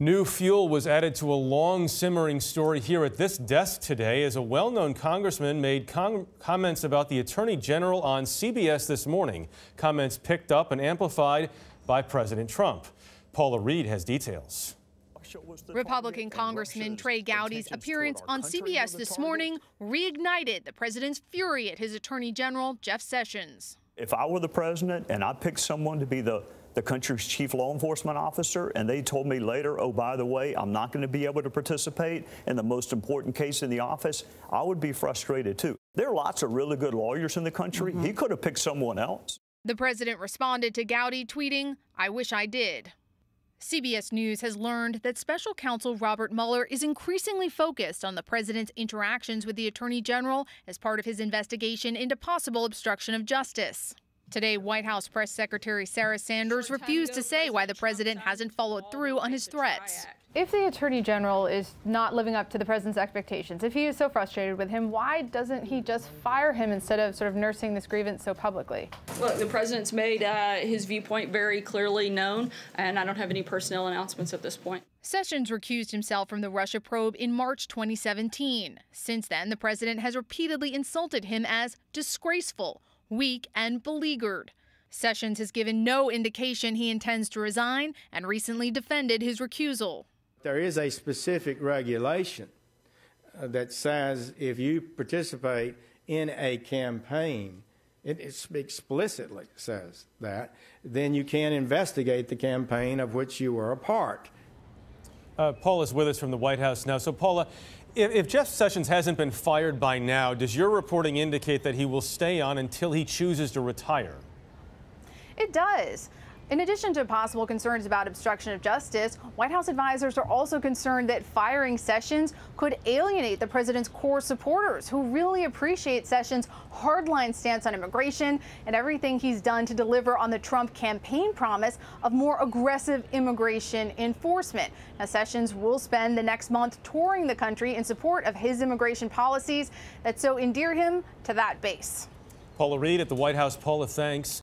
New fuel was added to a long simmering story here at this desk today as a well-known congressman made comments about the Attorney General on CBS this morning. Comments picked up and amplified by President Trump. Paula Reid has details. Republican Congressman Trey Gowdy's appearance on CBS this morning reignited the president's fury at his Attorney General, Jeff Sessions. If I were the president and I picked someone to be the country's chief law enforcement officer, and they told me later, oh, by the way, I'm not going to be able to participate in the most important case in the office, I would be frustrated, too. There are lots of really good lawyers in the country. He could have picked someone else. The president responded to Gowdy, tweeting, "I wish I did." CBS News has learned that special counsel Robert Mueller is increasingly focused on the president's interactions with the Attorney General as part of his investigation into possible obstruction of justice. Today, White House Press Secretary Sarah Sanders refused to say why the president hasn't followed through on his threats. If the Attorney General is not living up to the president's expectations, if he is so frustrated with him, why doesn't he just fire him instead of sort of nursing this grievance so publicly? Look, the president's made his viewpoint very clearly known, and I don't have any personnel announcements at this point. Sessions recused himself from the Russia probe in March 2017. Since then, the president has repeatedly insulted him as disgraceful, weak, and beleaguered. Sessions has given no indication he intends to resign and recently defended his recusal. There is a specific regulation that says if you participate in a campaign, it explicitly says that, then you can investigate the campaign of which you were a part. Paula's with us from the White House now. So, Paula, if Jeff Sessions hasn't been fired by now, does your reporting indicate that he will stay on until he chooses to retire? It does. In addition to possible concerns about obstruction of justice, White House advisors are also concerned that firing Sessions could alienate the president's core supporters who really appreciate Sessions' hardline stance on immigration and everything he's done to deliver on the Trump campaign promise of more aggressive immigration enforcement. Now, Sessions will spend the next month touring the country in support of his immigration policies that so endear him to that base. Paula Reid at the White House. Paula, thanks.